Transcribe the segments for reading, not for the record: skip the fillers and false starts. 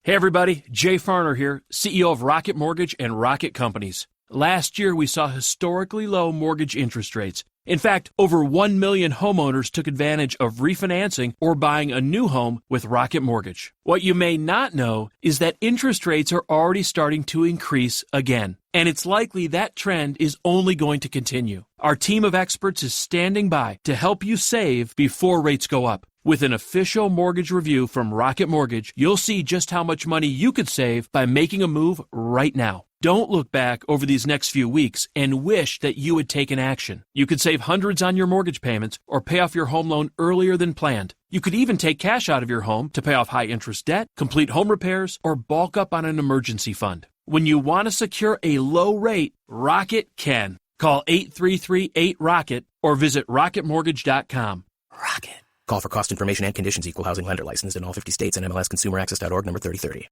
Hey everybody, Jay Farner here, CEO of Rocket Mortgage and Rocket Companies. Last year we saw historically low mortgage interest rates. In fact, over 1 million homeowners took advantage of refinancing or buying a new home with Rocket Mortgage. What you may not know is that interest rates are already starting to increase again, and it's likely that trend is only going to continue. Our team of experts is standing by to help you save before rates go up. With an official mortgage review from Rocket Mortgage, you'll see just how much money you could save by making a move right now. Don't look back over these next few weeks and wish that you had taken action. You could save hundreds on your mortgage payments or pay off your home loan earlier than planned. You could even take cash out of your home to pay off high-interest debt, complete home repairs, or bulk up on an emergency fund. When you want to secure a low rate, Rocket can. Call 833-8ROCKET or visit rocketmortgage.com. Rocket. Call for cost information and conditions. Equal housing lender licensed in all 50 states and MLSConsumerAccess.org number 3030.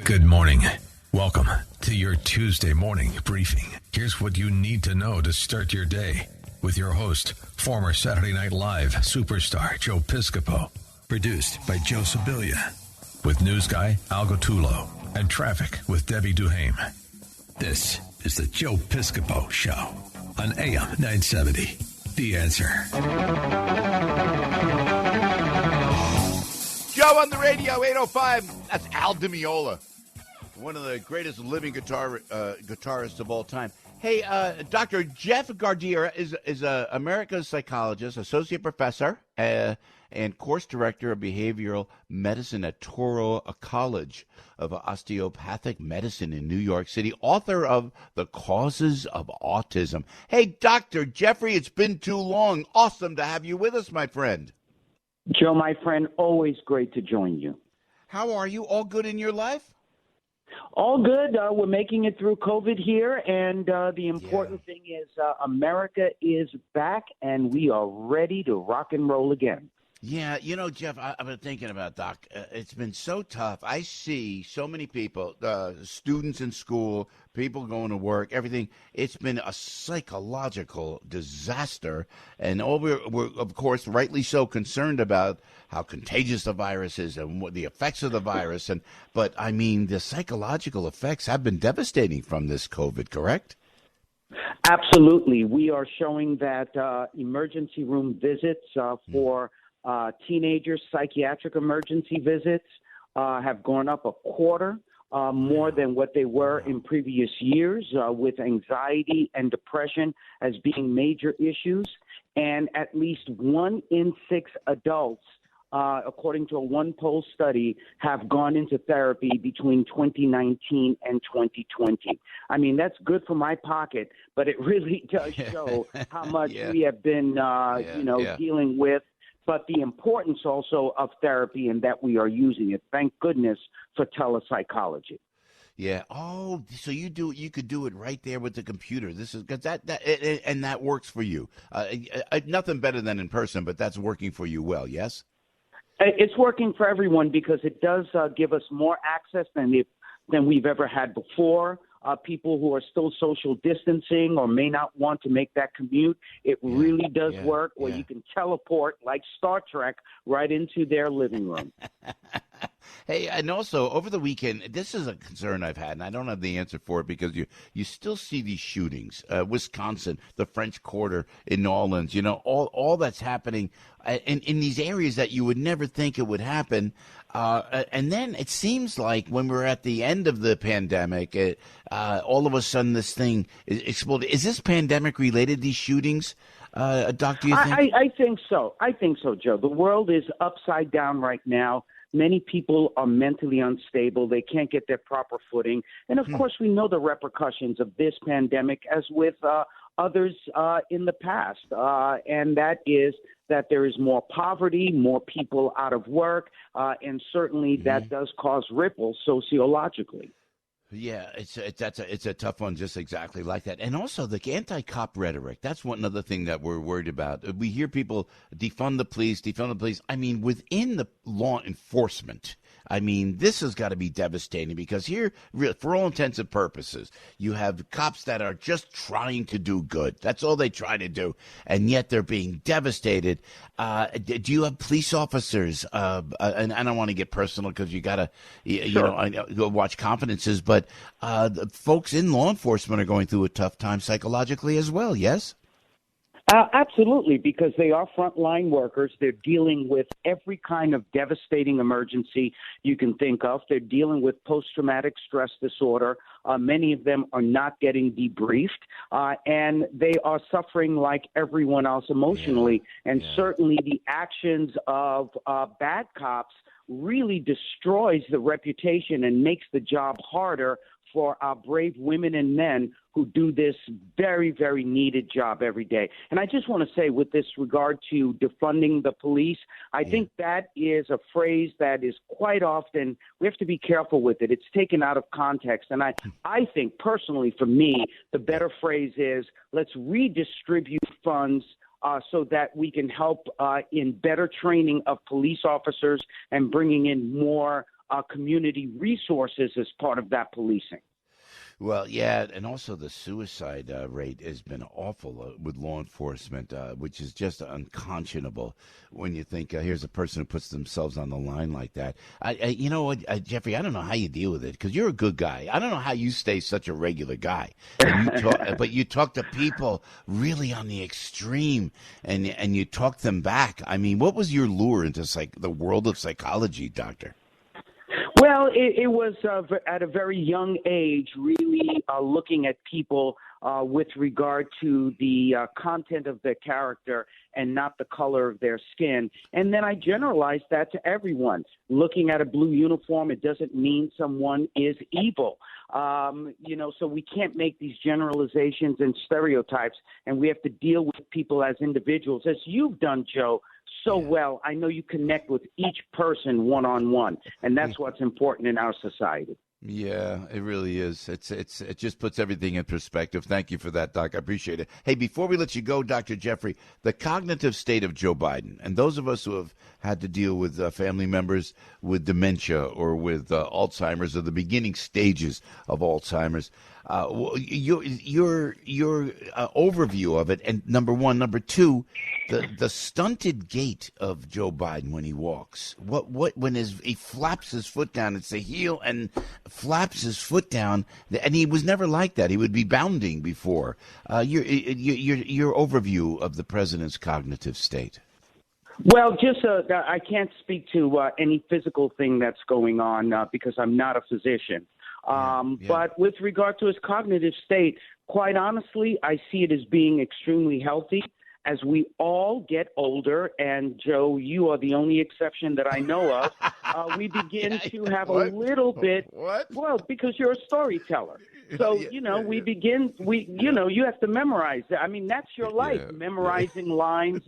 Good morning. Welcome to your Tuesday morning briefing. Here's what you need to know to start your day with your host, former Saturday Night Live superstar Joe Piscopo. Produced by Joe Sibilia. With news guy Al Gottulo and traffic with Debbie Duhame. This is the Joe Piscopo Show on AM 970. The Answer. Joe on the radio, 805. That's Al Di Meola, one of the greatest living guitarists of all time. Hey, Dr. Jeff Gardere is America's psychologist, associate professor, and course director of behavioral medicine at Touro College of Osteopathic Medicine in New York City, author of The Causes of Autism. Hey, Dr. Jeffrey, it's been too long. Awesome to have you with us, my friend. Joe, my friend, always great to join you. How are you? All good in your life? All good. We're making it through COVID here, and the important thing is America is back, and we are ready to rock and roll again. Yeah, you know, Jeff, I've been thinking about, Doc, it's been so tough. I see so many people, students in school, people going to work, everything. It's been a psychological disaster. And we're, of course, rightly so concerned about how contagious the virus is and what the effects of the virus. But, I mean, the psychological effects have been devastating from this COVID, correct? Absolutely. We are showing that emergency room visits for teenagers, psychiatric emergency visits have gone up a quarter more than what they were in previous years, with anxiety and depression as being major issues. And at least 1 in 6 adults, according to a one-poll study, have gone into therapy between 2019 and 2020. I mean, that's good for my pocket, but it really does show how much we have been, dealing with. But the importance also of therapy and that we are using it. Thank goodness for telepsychology. Yeah. Oh, so you could do it right there with the computer. This is because that works for you. Nothing better than in person, but that's working for you well. Yes. It's working for everyone because it does give us more access than we've ever had before. People who are still social distancing or may not want to make that commute, it really does work where you can teleport like Star Trek right into their living room. Hey, and also over the weekend, this is a concern I've had, and I don't have the answer for it because you still see these shootings, Wisconsin, the French Quarter in New Orleans, you know, all that's happening in these areas that you would never think it would happen. And then it seems like when we're at the end of the pandemic, all of a sudden this thing exploded. Is this pandemic related, these shootings, Doc, do you think? I think so. I think so, Joe. The world is upside down right now. Many people are mentally unstable. They can't get their proper footing. And, of course, we know the repercussions of this pandemic as with others in the past. And that is that there is more poverty, more people out of work, and certainly that does cause ripples sociologically. Yeah, it's a tough one, just exactly like that. And also the anti-cop rhetoric. That's one other thing that we're worried about. We hear people defund the police. I mean, within the law enforcement, I mean, this has got to be devastating because here, for all intents and purposes, you have cops that are just trying to do good. That's all they try to do, and yet they're being devastated. Do you have police officers? And I don't want to get personal because you got to, go watch confidences, but the folks in law enforcement are going through a tough time psychologically as well, yes? Absolutely, because they are frontline workers. They're dealing with every kind of devastating emergency you can think of. They're dealing with post-traumatic stress disorder. Many of them are not getting debriefed, and they are suffering like everyone else emotionally. And certainly the actions of bad cops really destroys the reputation and makes the job harder for our brave women and men who do this very, very needed job every day. And I just want to say with this regard to defunding the police, I think that is a phrase that is quite often, we have to be careful with it. It's taken out of context. And I think personally for me, the better phrase is let's redistribute funds so that we can help in better training of police officers and bringing in more community resources as part of that policing. Well, yeah, and also the suicide rate has been awful with law enforcement, which is just unconscionable when you think here's a person who puts themselves on the line like that. You know what, Jeffrey, I don't know how you deal with it because you're a good guy. I don't know how you stay such a regular guy. And but you talk to people really on the extreme, and you talk them back. I mean, what was your lure into the world of psychology, Doctor? Well, it was at a very young age, really looking at people with regard to the content of their character and not the color of their skin. And then I generalized that to everyone. Looking at a blue uniform, it doesn't mean someone is evil. So we can't make these generalizations and stereotypes, and we have to deal with people as individuals, as you've done, Joe, so well. I know you connect with each person one-on-one, and that's what's important in our society. Yeah, it really is. It just puts everything in perspective. Thank you for that, Doc. I appreciate it. Hey, before we let you go, Dr. Jeffrey, the cognitive state of Joe Biden, and those of us who have had to deal with family members with dementia or with Alzheimer's or the beginning stages of Alzheimer's, your overview of it, and number one, number two, the stunted gait of Joe Biden when he walks. When he flaps his foot down, it's a heel and flaps his foot down, and he was never like that. He would be bounding before. Your overview of the president's cognitive state. Well, I can't speak to any physical thing that's going on because I'm not a physician. But with regard to his cognitive state, quite honestly, I see it as being extremely healthy. As we all get older, and Joe, you are the only exception that I know of, we begin to have a little bit. What? Well, because you're a storyteller. So, we begin, you have to memorize. I mean, that's your life, memorizing lines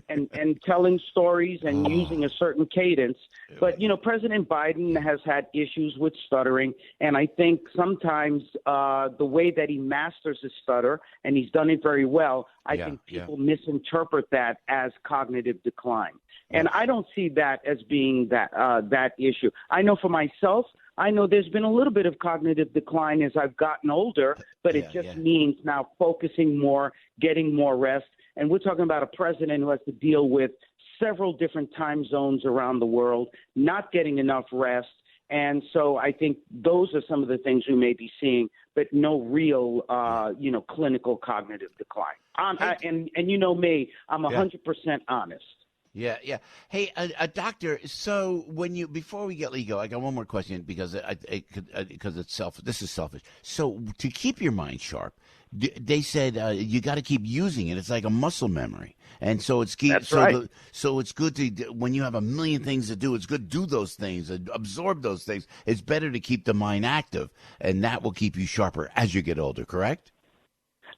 and telling stories and using a certain cadence. But, President Biden has had issues with stuttering. And I think sometimes the way that he masters his stutter, and he's done it very well, I think people misinterpret that as cognitive decline. And I don't see that as being that issue. I know for myself, I know there's been a little bit of cognitive decline as I've gotten older, but it just means now focusing more, getting more rest. And we're talking about a president who has to deal with several different time zones around the world, not getting enough rest. And so I think those are some of the things we may be seeing, but no real, clinical cognitive decline. And you know me, I'm 100% honest. Yeah. Hey, doctor. So before we let you go, I got one more question because it's selfish. This is selfish. So to keep your mind sharp, they said you got to keep using it. It's like a muscle memory, and so it's key. That's right. So it's good to when you have a million things to do. It's good to do those things, absorb those things. It's better to keep the mind active, and that will keep you sharper as you get older. Correct?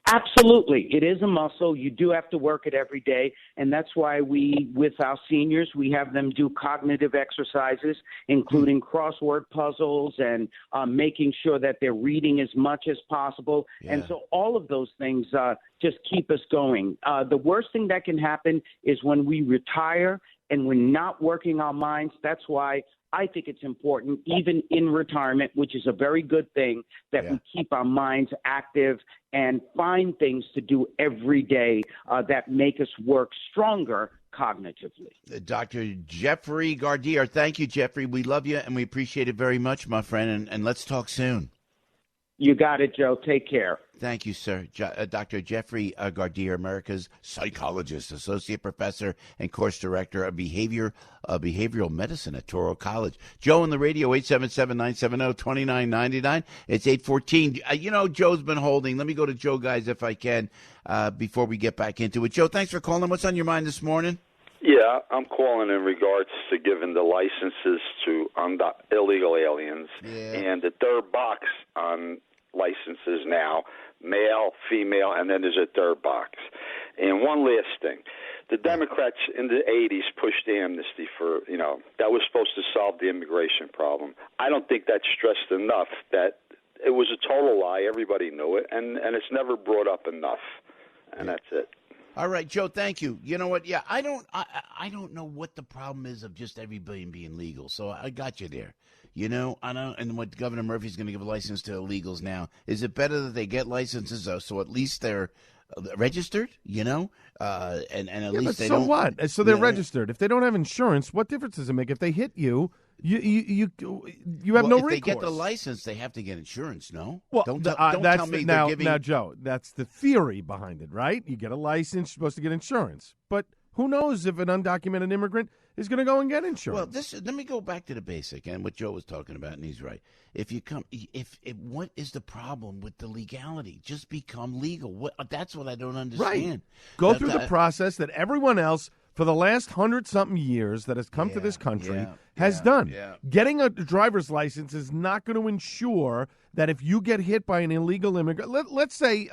Absolutely. It is a muscle. You do have to work it every day. And that's why with our seniors, we have them do cognitive exercises, including crossword puzzles and making sure that they're reading as much as possible. Yeah. And so all of those things just keep us going. The worst thing that can happen is when we retire and we're not working our minds. That's why I think it's important, even in retirement, which is a very good thing, that we keep our minds active and find things to do every day that make us work stronger cognitively. Dr. Jeffrey Gardier. Thank you, Jeffrey. We love you, and we appreciate it very much, my friend, and let's talk soon. You got it, Joe. Take care. Thank you, sir. Dr. Jeffrey Gardier, America's psychologist, associate professor, and course director of behavioral medicine at Touro College. Joe on the radio, 877-970-2999. It's 814. Joe's been holding. Let me go to Joe, guys, if I can, before we get back into it. Joe, thanks for calling. What's on your mind this morning? Yeah, I'm calling in regards to giving the licenses to illegal aliens. Yeah. And the third box on licenses now, male, female, and then there's a third box. And one last thing. The Democrats in the 80s pushed amnesty for, that was supposed to solve the immigration problem. I don't think that's stressed enough that it was a total lie. Everybody knew it, and it's never brought up enough. And that's it. All right, Joe, thank you. You know what? Yeah, I don't know what the problem is of just everybody being legal. So I got you there. And what Governor Murphy's going to give a license to illegals now. Is it better that they get licenses so at least they're registered, and at least they don't. So what? So they're registered. If they don't have insurance, what difference does it make? If they hit you, you have no recourse. If they get the license, they have to get insurance, no? Well, don't tell me now, they're giving... Now, Joe, that's the theory behind it, right? You get a license, you're supposed to get insurance. But who knows if an undocumented immigrant is going to go and get insurance? Well, let me go back to the basic and what Joe was talking about, and he's right. What is the problem with the legality? Just become legal. That's what I don't understand. Right. Go through the process that everyone else for the last 100-something years that has come to this country has done. Yeah. Getting a driver's license is not going to ensure that if you get hit by an illegal immigrant, let's say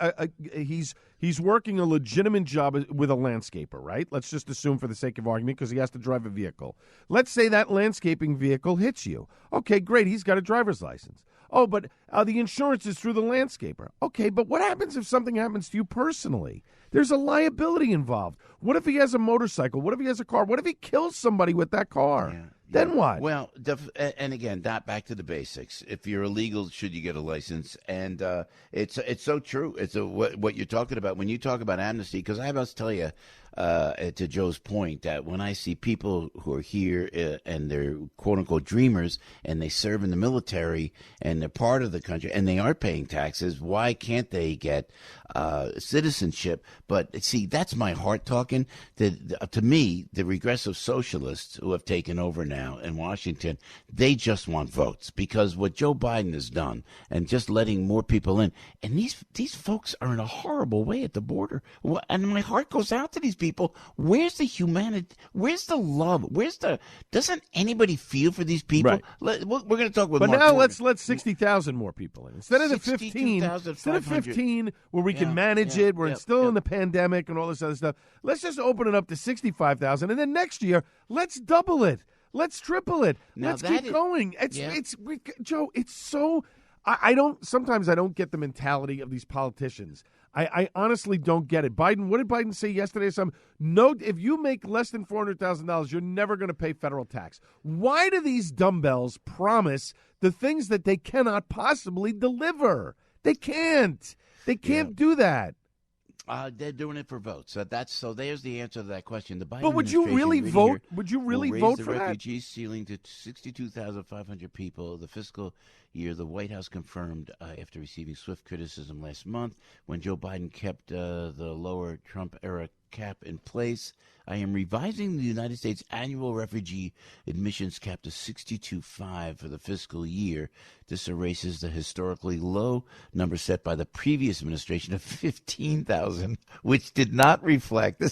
he's working a legitimate job with a landscaper, right? Let's just assume for the sake of argument because he has to drive a vehicle. Let's say that landscaping vehicle hits you. Okay, great. He's got a driver's license. Oh, but the insurance is through the landscaper. Okay, but what happens if something happens to you personally? There's a liability involved. What if he has a motorcycle? What if he has a car? What if he kills somebody with that car? Yeah. Then what? Well, and again, back to the basics. If you're illegal, should you get a license? And it's so true. It's what you're talking about when you talk about amnesty. Because I must tell you, to Joe's point, that when I see people who are here and they're quote unquote dreamers and they serve in the military and they're part of the country and they are paying taxes, why can't they get citizenship? But see, that's my heart talking. To me, the regressive socialists who have taken over now in Washington, they just want votes because what Joe Biden has done and just letting more people in, and these folks are in a horrible way at the border. And my heart goes out to these people. Where's the humanity? Where's the love? Doesn't anybody feel for these people? Right. We're going to talk with But Mark now Morgan. let's let 60,000 more people in. Instead of the 15, where we can manage it, we're still in the pandemic and all this other stuff. Let's just open it up to 65,000. And then next year, let's double it. Let's triple it. Let's keep going. Joe, it's so sometimes I don't get the mentality of these politicians. I honestly don't get it. Biden, what did Biden say yesterday? If you make less than $400,000, you're never going to pay federal tax. Why do these dumbbells promise the things that they cannot possibly deliver? They can't. They can't do that. They're doing it for votes. So there's the answer to that question. The Biden but would you really vote? Would you really vote for that? The refugee ceiling to 62,500 people. The fiscal year, the White House confirmed after receiving swift criticism last month when Joe Biden kept the lower Trump-era cap in place. I am revising the United States annual refugee admissions cap to 62.5 for the fiscal year. This erases the historically low number set by the previous administration of 15,000, which did not reflect,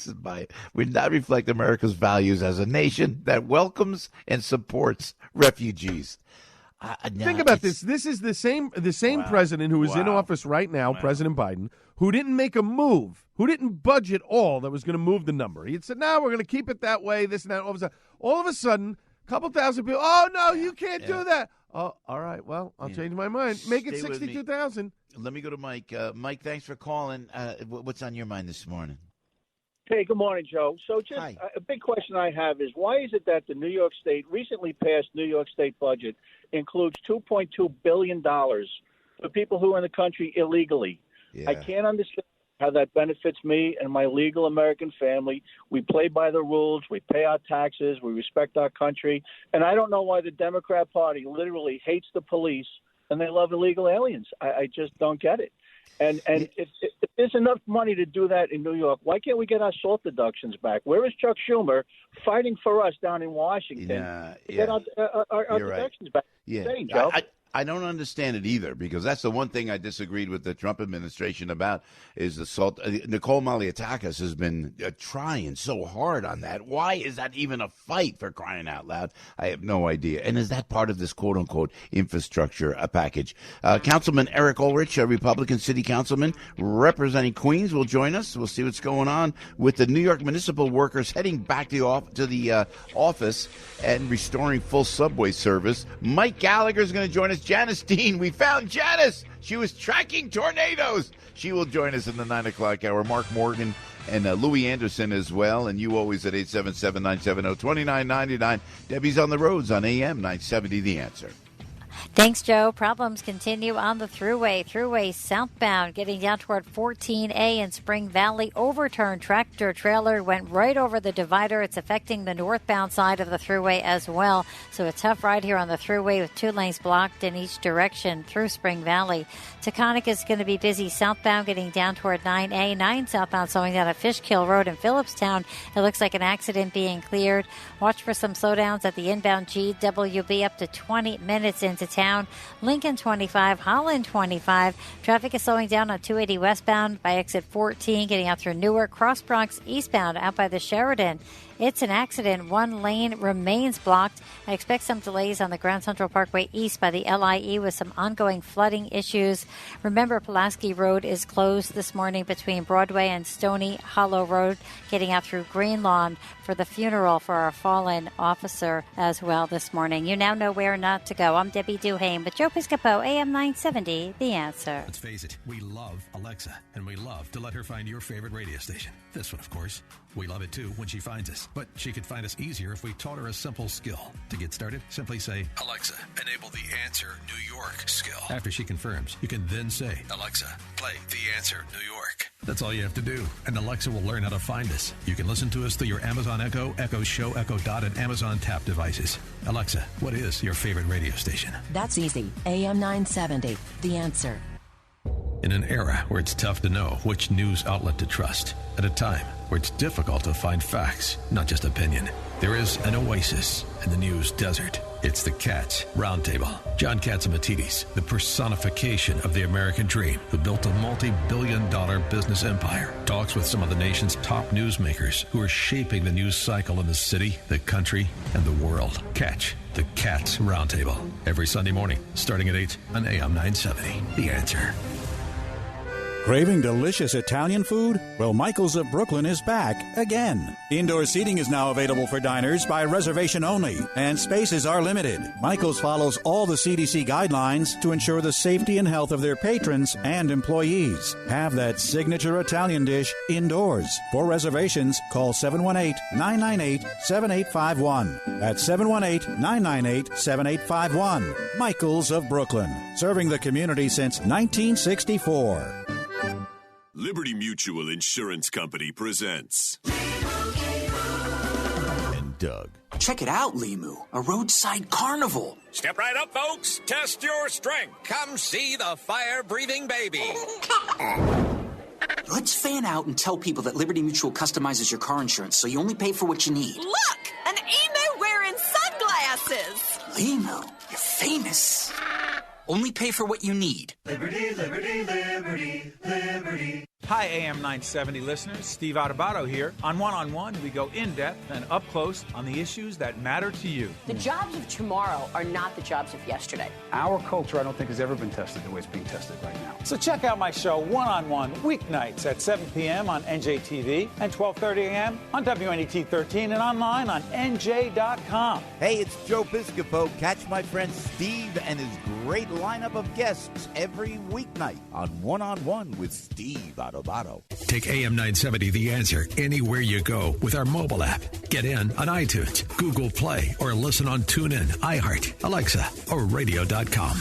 would not reflect America's values as a nation that welcomes and supports refugees. Think about this. This is the same president who is in office right now, President Biden, who didn't make a move, who didn't budge at all that was going to move the number. He had said, no, we're going to keep it that way, this and that. All of a sudden, a couple thousand people, oh, no, you can't do that. Oh, all right, well, I'll change my mind. Make it 62,000. Let me go to Mike. Mike, thanks for calling. What's on your mind this morning? Hey, good morning, Joe. So just a big question I have is, why is it that the New York State recently passed New York State budget includes $2.2 billion for people who are in the country illegally? Yeah. I can't understand how that benefits me and my legal American family. We play by the rules. We pay our taxes. We respect our country. And I don't know why the Democrat Party literally hates the police and they love illegal aliens. I just don't get it. And if there's enough money to do that in New York, why can't we get our SALT deductions back? Where is Chuck Schumer fighting for us down in Washington to get our deductions back? Yeah, Say, Joe. I don't understand it either, because that's the one thing I disagreed with the Trump administration about is the SALT. Nicole Malliotakis has been trying so hard on that. Why is that even a fight, for crying out loud? I have no idea. And is that part of this quote-unquote infrastructure package? Councilman Eric Ulrich, a Republican city councilman representing Queens, will join us. We'll see what's going on with the New York municipal workers heading back to the office and restoring full subway service. Mike Gallagher is going to join us. Janice Dean, we found Janice. She was tracking tornadoes. She will join us in the 9 o'clock hour. Mark Morgan and Louis Anderson as well. And you always at 877-970-2999. Debbie's on the roads on AM 970, The Answer. Thanks, Joe. Problems continue on the Thruway southbound, getting down toward 14A in Spring Valley. Overturned tractor trailer went right over the divider. It's affecting the northbound side of the Thruway as well. So a tough ride here on the Thruway with 2 lanes blocked in each direction through Spring Valley. Taconic is going to be busy southbound, getting down toward 9A. 9 southbound slowing down at Fishkill Road in Phillipstown. It looks like an accident being cleared. Watch for some slowdowns at the inbound GWB up to 20 minutes into town. Lincoln 25, Holland 25. Traffic is slowing down on 280 westbound by exit 14, getting out through Newark. Cross Bronx eastbound out by the Sheridan. It's an accident. 1 lane remains blocked. I expect some delays on the Grand Central Parkway east by the LIE with some ongoing flooding issues. Remember, Pulaski Road is closed this morning between Broadway and Stony Hollow Road, getting out through Green Lawn for the funeral for our fallen officer as well this morning. You now know where not to go. I'm Debbie Duhame with Joe Piscopo, AM 970, The Answer. Let's face it, we love Alexa, and we love to let her find your favorite radio station. This one, of course. We love it, too, when she finds us. But she could find us easier if we taught her a simple skill. To get started, simply say, Alexa, enable the Answer New York skill. After she confirms, you can then say, Alexa, play The Answer New York. That's all you have to do, and Alexa will learn how to find us. You can listen to us through your Amazon Echo, Echo Show, Echo Dot, and Amazon Tap devices. Alexa, what is your favorite radio station? That's easy. AM 970, The Answer. In an era where it's tough to know which news outlet to trust, at a time where it's difficult to find facts, not just opinion, there is an oasis in the news desert. It's the Katz Roundtable. John Catsimatidis, the personification of the American dream, who built a multi-billion-dollar business empire, talks with some of the nation's top newsmakers who are shaping the news cycle in the city, the country, and the world. Catch the Katz Roundtable every Sunday morning, starting at 8 on AM 970. The Answer. Craving delicious Italian food? Well, Michael's of Brooklyn is back again. Indoor seating is now available for diners by reservation only, and spaces are limited. Michael's follows all the CDC guidelines to ensure the safety and health of their patrons and employees. Have that signature Italian dish indoors. For reservations, call 718-998-7851. That's 718-998-7851. Michael's of Brooklyn, serving the community since 1964. Liberty Mutual Insurance Company presents and Doug. Check it out, Limu, a roadside carnival. Step right up, folks. Test your strength. Come see the fire-breathing baby. Let's fan out and tell people that Liberty Mutual customizes your car insurance so you only pay for what you need. Look, an emu wearing sunglasses. Limu, you're famous. Only pay for what you need. Liberty, liberty, liberty, liberty. Hi, AM 970 listeners. Steve Adubato here. On One, we go in-depth and up close on the issues that matter to you. The jobs of tomorrow are not the jobs of yesterday. Our culture, I don't think, has ever been tested the way it's being tested right now. So check out my show, One, weeknights at 7 p.m. on NJTV and 12:30 a.m. on WNET 13 and online on NJ.com. Hey, it's Joe Piscopo. Catch my friend Steve and his great lineup of guests every weeknight on One with Steve Adubato. Autobotto. Take AM 970 The Answer anywhere you go with our mobile app. Get in on iTunes, Google Play, or listen on TuneIn, iHeart, Alexa, or radio.com.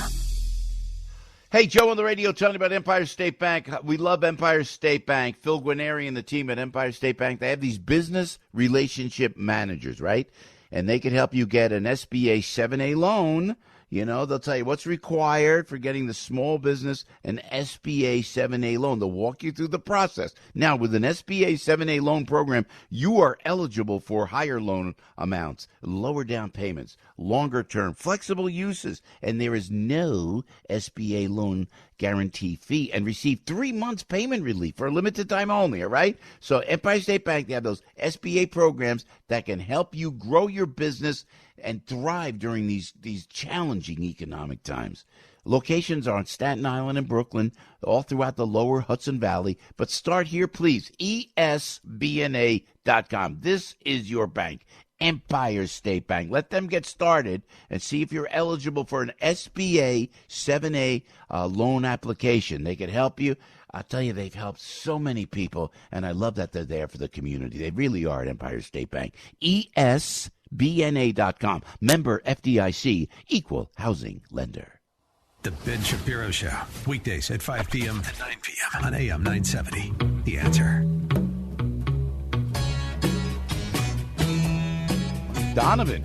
Hey, Joe on the radio telling you about Empire State Bank. We love Empire State Bank. Phil Guarneri and the team at Empire State Bank, they have these business relationship managers, right? And they can help you get an SBA 7A loan. You know, they'll tell you what's required for getting the small business an SBA 7A loan. They'll walk you through the process. Now, with an SBA 7A loan program, you are eligible for higher loan amounts, lower down payments, longer term, flexible uses, and there is no SBA loan guarantee fee, and receive 3 months payment relief for a limited time only, all right? So Empire State Bank, they have those SBA programs that can help you grow your business and thrive during these challenging economic times. Locations are on Staten Island and Brooklyn, all throughout the lower Hudson Valley. But start here, please, esbna.com. This is your bank, Empire State Bank. Let them get started and see if you're eligible for an SBA 7A loan application. They can help you. I'll tell you, they've helped so many people, and I love that they're there for the community. They really are at Empire State Bank. esbna.com. Member FDIC, equal housing lender. The Ben Shapiro Show, weekdays at 5 p.m. and 9 p.m. on AM 970. The Answer. Donovan.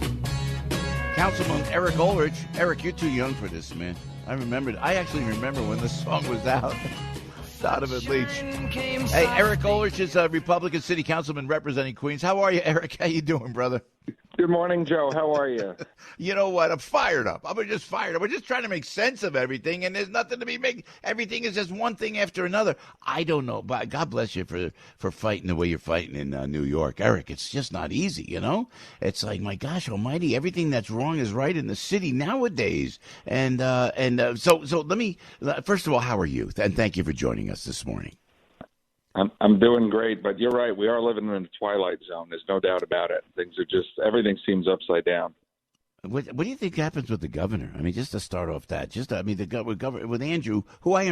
Councilman Eric Ulrich. Eric, you're too young for this, man. I actually remember when this song was out. Donovan Leach. Hey, Eric Ulrich is a Republican city councilman representing Queens. How are you, Eric? How you doing, brother? Good morning, Joe. How are you? You know what? I'm fired up. I'm just fired up. We're just trying to make sense of everything, and there's nothing to be made. Everything is just one thing after another. I don't know, but God bless you for fighting the way you're fighting in New York. Eric, it's just not easy, you know? It's like, my gosh almighty, everything that's wrong is right in the city nowadays. And so let me, first of all, how are you? And thank you for joining us this morning. I'm doing great, but you're right. We are living in the twilight zone. There's no doubt about it. Everything seems upside down. What do you think happens with the governor? I mean, just to start off that, the governor with Andrew, who I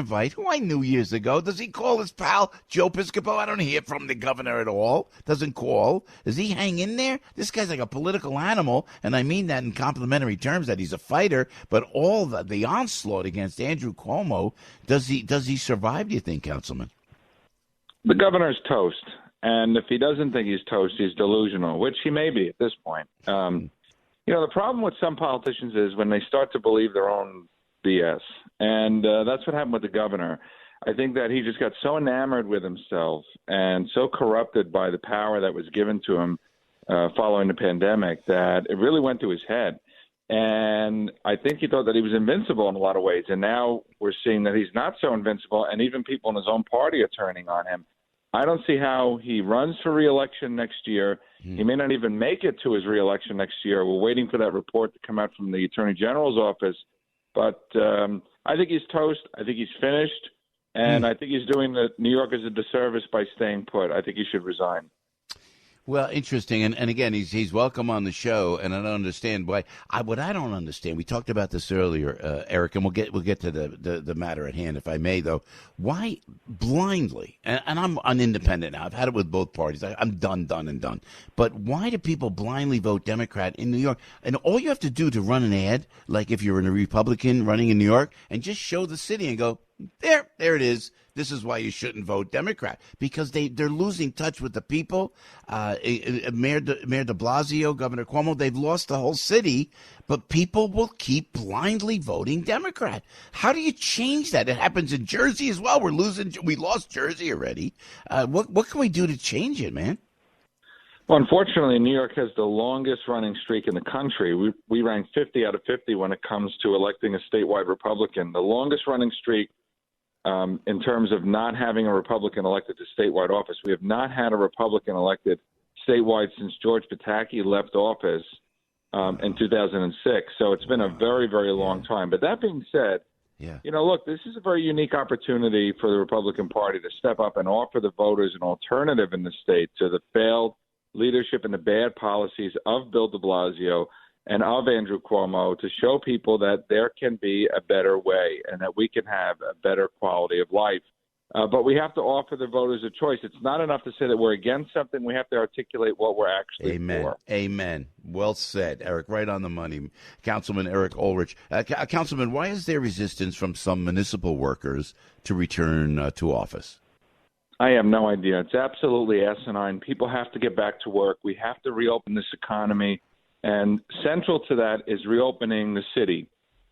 knew years ago. Does he call his pal Joe Piscopo? I don't hear from the governor at all. Doesn't call. Does he hang in there? This guy's like a political animal, and I mean that in complimentary terms, that he's a fighter. But all the onslaught against Andrew Cuomo, does he survive? Do you think, Councilman? The governor's toast, and if he doesn't think he's toast, he's delusional, which he may be at this point. The problem with some politicians is when they start to believe their own BS, and that's what happened with the governor. I think that he just got so enamored with himself and so corrupted by the power that was given to him following the pandemic that it really went to his head. And I think he thought that he was invincible in a lot of ways, and now we're seeing that he's not so invincible, and even people in his own party are turning on him. I don't see how he runs for re-election next year. He may not even make it to his re-election next year. We're waiting for that report to come out from the Attorney General's office. But I think he's toast. I think he's finished. And I think he's doing New Yorkers a disservice by staying put. I think he should resign. Well, interesting, and again, he's welcome on the show, and I don't understand why. What I don't understand, we talked about this earlier, Eric, and we'll get to the matter at hand, if I may, though. Why blindly? And I'm an independent now. I've had it with both parties. I'm done. But why do people blindly vote Democrat in New York? And all you have to do to run an ad, like if you're a Republican running in New York, and just show the city and go, there it is. This is why you shouldn't vote Democrat, because they're losing touch with the people. Mayor de Blasio, Governor Cuomo, they've lost the whole city, but people will keep blindly voting Democrat. How do you change that? It happens in Jersey as well. We lost Jersey already. What can we do to change it, man? Well, unfortunately, New York has the longest running streak in the country. We rank 50 out of 50 when it comes to electing a statewide Republican. The longest running streak in terms of not having a Republican elected to statewide office. We have not had a Republican elected statewide since George Pataki left office in 2006. So it's been a very, very long time. But that being said, look, this is a very unique opportunity for the Republican Party to step up and offer the voters an alternative in the state to the failed leadership and the bad policies of Bill de Blasio and of Andrew Cuomo, to show people that there can be a better way and that we can have a better quality of life. But we have to offer the voters a choice. It's not enough to say that we're against something. We have to articulate what we're actually for. Amen. Well said, Eric. Right on the money. Councilman Eric Ulrich. Councilman, why is there resistance from some municipal workers to return to office? I have no idea. It's absolutely asinine. People have to get back to work. We have to reopen this economy. And central to that is reopening the city.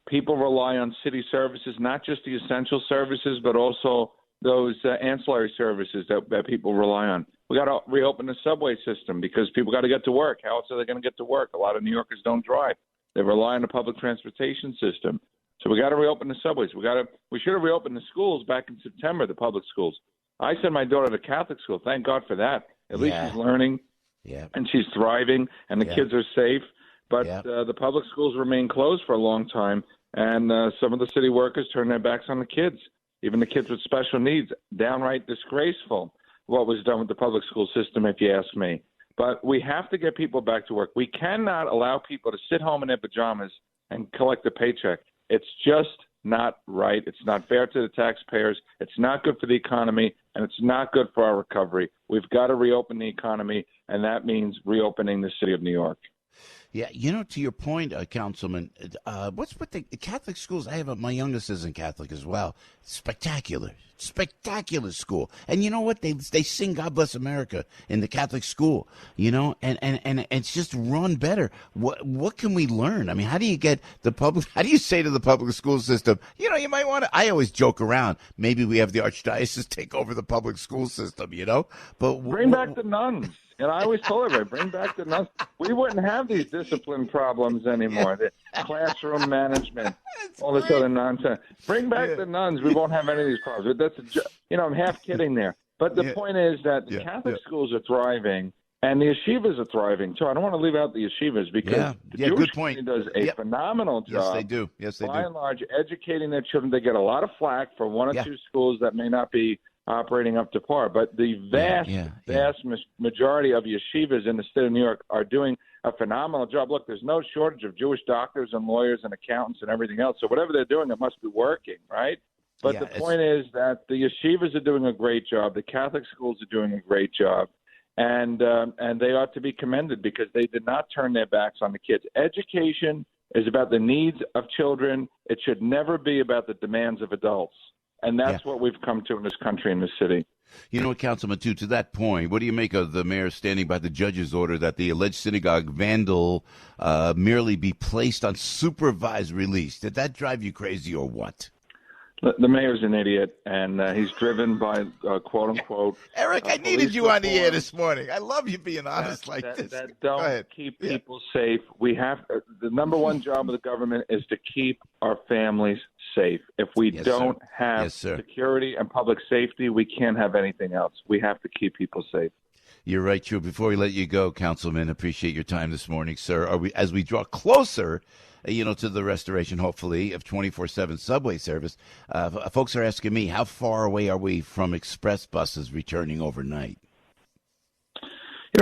People rely on city services, not just the essential services, but also those ancillary services that people rely on. We got to reopen the subway system because people got to get to work. How else are they going to get to work? A lot of New Yorkers don't drive. They rely on the public transportation system. So we got to reopen the subways. We should have reopened the schools back in September, the public schools. I sent my daughter to Catholic school. Thank God for that. At least she's learning, and she's thriving, and the kids are safe. But the public schools remain closed for a long time, and some of the city workers turn their backs on the kids. Even the kids with special needs, downright disgraceful what was done with the public school system, if you ask me. But we have to get people back to work. We cannot allow people to sit home in their pajamas and collect a paycheck. It's just not right. It's not fair to the taxpayers. It's not good for the economy, and it's not good for our recovery. We've got to reopen the economy, and that means reopening the city of New York. Yeah, to your point, Councilman, what's with the Catholic schools? I have my youngest isn't Catholic as well. Spectacular school. And you know what? They sing "God Bless America" in the Catholic school. And it's just run better. What can we learn? I mean, how do you get the public? How do you say to the public school system? You might want to. I always joke around. Maybe we have the archdiocese take over the public school system. But bring back the nuns. And I always told everybody, bring back the nuns. We wouldn't have these discipline problems anymore. The classroom management, all this other nonsense. Bring back the nuns. We won't have any of these problems. I'm half kidding there. But the point is that the Catholic schools are thriving, and the yeshivas are thriving too. I don't want to leave out the yeshivas because the Jewish community does a phenomenal job. Yes, they do. By and large, educating their children. They get a lot of flack for one or two schools that may not be operating up to par. But the vast majority of yeshivas in the state of New York are doing a phenomenal job. Look, there's no shortage of Jewish doctors and lawyers and accountants and everything else. So whatever they're doing, it must be working, right? But the point is that the yeshivas are doing a great job. The Catholic schools are doing a great job. And they ought to be commended because they did not turn their backs on the kids. Education is about the needs of children. It should never be about the demands of adults. And that's what we've come to in this country, in this city. You know what, Councilman, to that point, what do you make of the mayor standing by the judge's order that the alleged synagogue vandal merely be placed on supervised release? Did that drive you crazy or what? The mayor's an idiot, and he's driven by, quote-unquote... Eric, I needed you on the air this morning. I love you being honest this. That don't keep people safe. We have the number one job of the government is to keep our families safe. If we don't have security and public safety, we can't have anything else. We have to keep people safe. You're right, Drew. Before we let you go, Councilman, appreciate your time this morning, sir. As we draw closer... to the restoration, hopefully, of 24/7 subway service. Folks are asking me, how far away are we from express buses returning overnight?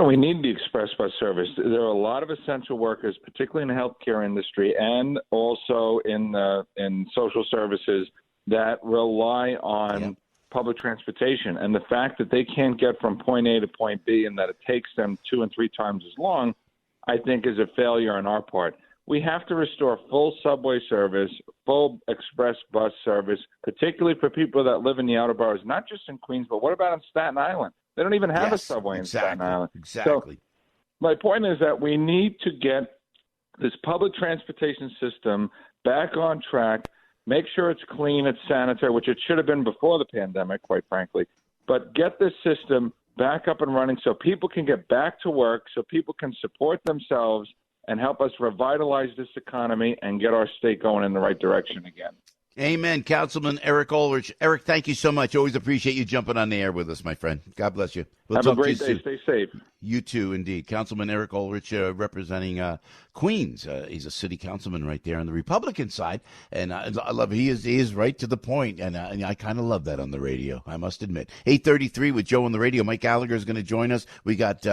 We need the express bus service. There are a lot of essential workers, particularly in the healthcare industry and also in social services, that rely on public transportation. And the fact that they can't get from point A to point B and that it takes them 2 and 3 times as long, I think is a failure on our part. We have to restore full subway service, full express bus service, particularly for people that live in the outer boroughs, not just in Queens, but what about on Staten Island? They don't even have a subway in Staten Island. Exactly. So my point is that we need to get this public transportation system back on track, make sure it's clean, it's sanitary, which it should have been before the pandemic, quite frankly, but get this system back up and running so people can get back to work, so people can support themselves and help us revitalize this economy and get our state going in the right direction again. Amen. Councilman Eric Ulrich. Eric, thank you so much. Always appreciate you jumping on the air with us, my friend. God bless you. We'll Have a great day. Stay safe. You too, indeed. Councilman Eric Ulrich representing Queens. He's a city councilman right there on the Republican side, and I love it. He is right to the point, and I kind of love that on the radio, I must admit. 8:33 with Joe on the radio. Mike Gallagher is going to join us. We got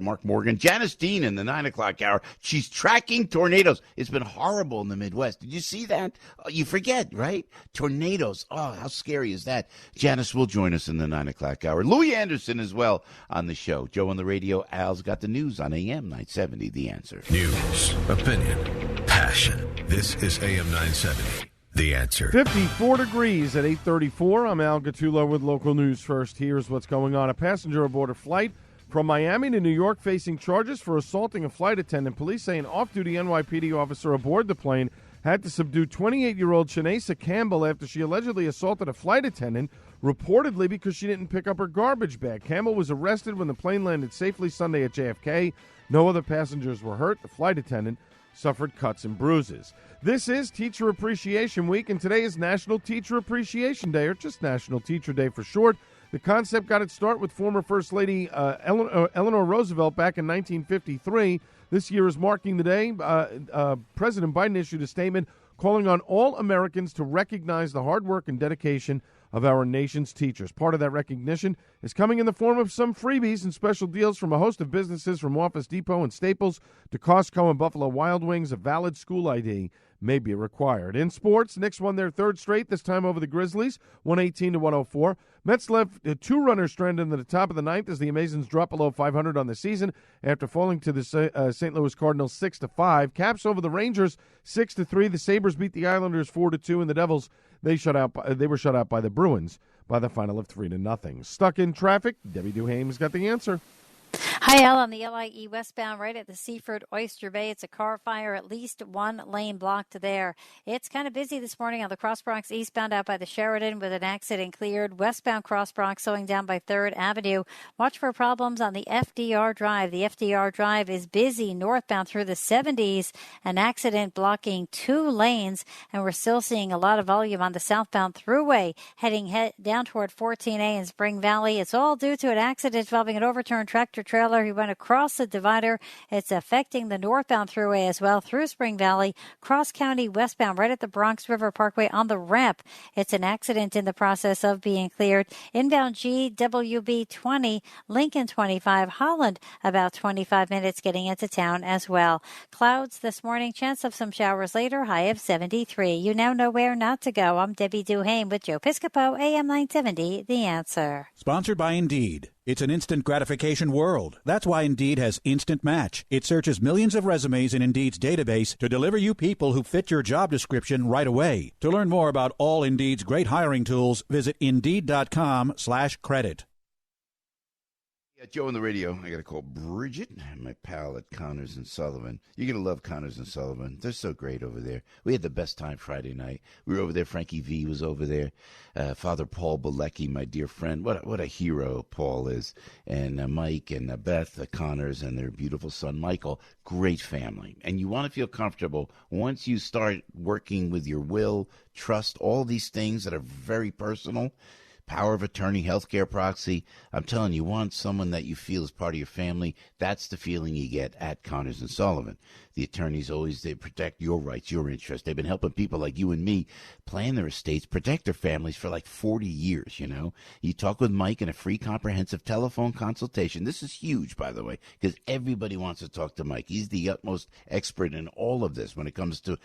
Mark Morgan. Janice Dean in the 9 o'clock hour. She's tracking tornadoes. It's been horrible in the Midwest. Did you see that? You forget, right? right? Tornadoes. Oh, how scary is that? Janice will join us in the 9 o'clock hour. Louis Anderson as well on the show. Joe on the radio. Al's got the news on AM 970, The Answer. News, opinion, passion. This is AM 970, The Answer. 54 degrees at 8:34. I'm Al Gattulo with local news first. Here's what's going on. A passenger aboard a flight from Miami to New York facing charges for assaulting a flight attendant. Police say an off-duty NYPD officer aboard the plane had to subdue 28-year-old Shanesa Campbell after she allegedly assaulted a flight attendant, reportedly because she didn't pick up her garbage bag. Campbell was arrested when the plane landed safely Sunday at JFK. No other passengers were hurt. The flight attendant suffered cuts and bruises. This is Teacher Appreciation Week, and today is National Teacher Appreciation Day, or just National Teacher Day for short. The concept got its start with former First Lady Eleanor Roosevelt back in 1953. This year is marking the day. President Biden issued a statement calling on all Americans to recognize the hard work and dedication of our nation's teachers. Part of that recognition is coming in the form of some freebies and special deals from a host of businesses, from Office Depot and Staples to Costco and Buffalo Wild Wings. A valid school ID may be required. In sports, Knicks won their third straight, this time over the Grizzlies, 118-104. Mets left two runners stranded in the top of the ninth as the Amazons dropped below 500 on the season after falling to the St. Louis Cardinals 6-5. Caps over the Rangers 6-3. The Sabres beat the Islanders 4-2, and the Devils they were shut out by the Bruins by the final of 3-0. Stuck in traffic, Debbie Duhame's got the answer. Hi, Al, on the LIE westbound right at the Seaford Oyster Bay. It's a car fire, at least one lane blocked there. It's kind of busy this morning on the Cross Bronx eastbound out by the Sheridan with an accident cleared. Westbound Cross Bronx slowing down by 3rd Avenue. Watch for problems on the FDR Drive. The FDR Drive is busy northbound through the 70s. An accident blocking 2 lanes, and we're still seeing a lot of volume on the southbound thruway heading down toward 14A in Spring Valley. It's all due to an accident involving an overturned tractor-trailer. He went across the divider. It's affecting the northbound thruway as well through Spring Valley, Cross County westbound right at the Bronx River Parkway on the ramp. It's an accident in the process of being cleared. Inbound GWB 20, Lincoln 25, Holland about 25 minutes getting into town as well. Clouds this morning, chance of some showers later, high of 73. You now know where not to go. I'm Debbie Duhame with Joe Piscopo, AM 970, The Answer. Sponsored by Indeed. It's an instant gratification world. That's why Indeed has Instant Match. It searches millions of resumes in Indeed's database to deliver you people who fit your job description right away. To learn more about all Indeed's great hiring tools, visit Indeed.com/credit. Joe on the radio. I got to call Bridget, my pal at Connors and Sullivan. You're going to love Connors and Sullivan. They're so great over there. We had the best time Friday night. We were over there. Frankie V was over there. Father Paul Bilecki, my dear friend. What a hero Paul is. And Mike and Beth, Connors, and their beautiful son Michael. Great family. And you want to feel comfortable once you start working with your will, trust, all these things that are very personal. Power of attorney, healthcare proxy. I'm telling you, want someone that you feel is part of your family. That's the feeling you get at Connors and Sullivan. The attorneys they protect your rights, your interests. They've been helping people like you and me plan their estates, protect their families for like 40 years, you know. You talk with Mike in a free comprehensive telephone consultation. This is huge, by the way, because everybody wants to talk to Mike. He's the utmost expert in all of this when it comes to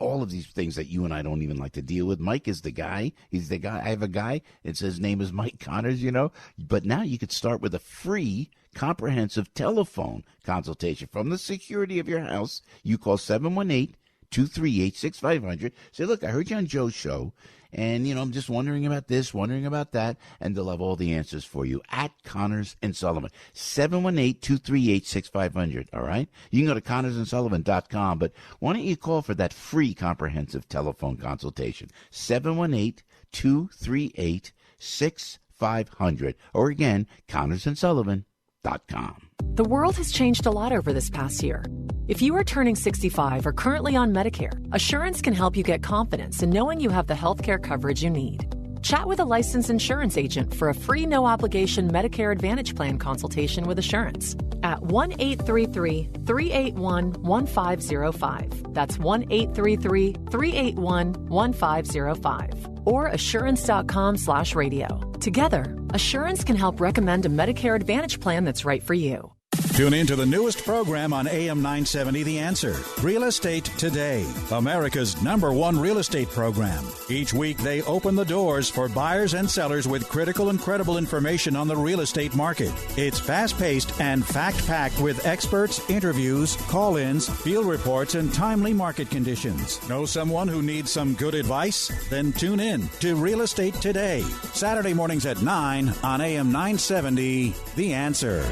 all of these things that you and I don't even like to deal with. Mike is the guy. He's the guy. I have a guy. His name is Mike Connors, you know. But now you could start with a free comprehensive telephone consultation from the security of your house. You call 718-238-6500. Say, look, I heard you on Joe's show, and, you know, I'm just wondering about this, wondering about that, and they'll have all the answers for you at Connors and Sullivan. 718-238-6500, all right? You can go to connorsandsullivan.com, but why don't you call for that free comprehensive telephone consultation? 718-238-6500, or again, connorsandsullivan.com. The world has changed a lot over this past year. If you are turning 65 or currently on Medicare, Assurance can help you get confidence in knowing you have the healthcare coverage you need. Chat with a licensed insurance agent for a free no-obligation Medicare Advantage Plan consultation with Assurance at 1-833-381-1505. That's 1-833-381-1505 or assurance.com/radio. Together, Assurance can help recommend a Medicare Advantage plan that's right for you. Tune in to the newest program on AM 970, The Answer. Real Estate Today, America's #1 real estate program. Each week, they open the doors for buyers and sellers with critical and credible information on the real estate market. It's fast-paced and fact-packed with experts, interviews, call-ins, field reports, and timely market conditions. Know someone who needs some good advice? Then tune in to Real Estate Today, Saturday mornings at 9 on AM 970, The Answer.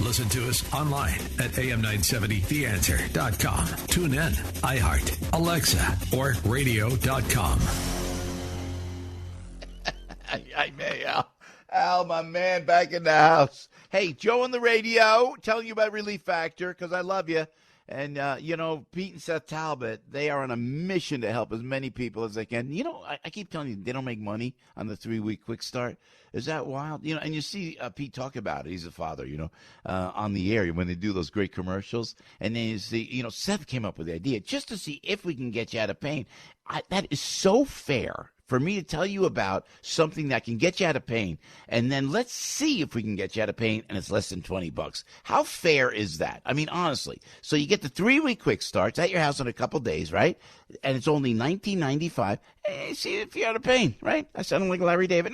Listen to us online at am970theanswer.com. Tune in, iHeart, Alexa, or radio.com. I may, Al, my man, back in the house. Hey, Joe on the radio, telling you about Relief Factor, because I love you. And, Pete and Seth Talbot, they are on a mission to help as many people as they can. I keep telling you, they don't make money on the 3-week quick start. Is that wild? And you see Pete talk about it. He's a father, on the air when they do those great commercials. And then you see, Seth came up with the idea just to see if we can get you out of pain. That is so fair for me to tell you about something that can get you out of pain, and then let's see if we can get you out of pain, and it's less than $20. How fair is that? I mean, honestly. So you get the 3-week quick starts at your house in a couple days, right? And it's only $19.95. Hey, see if you're out of pain, right? I sound like Larry David.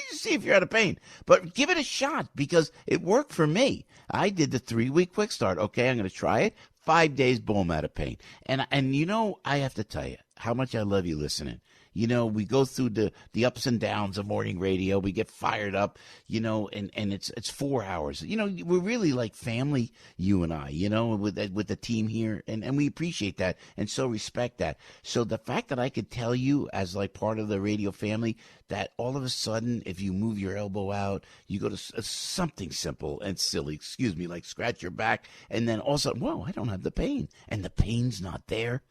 See if you're out of pain. But give it a shot, because it worked for me. I did the 3-week quick start. Okay, I'm going to try it. 5 days, boom, out of pain. And I have to tell you how much I love you listening. We go through the ups and downs of morning radio. We get fired up, and it's 4 hours. We're really like family, you and I, with the team here. And we appreciate that and so respect that. So the fact that I could tell you as like part of the radio family that all of a sudden, if you move your elbow out, you go to something simple and silly, like scratch your back. And then all of a sudden, whoa, I don't have the pain. And the pain's not there.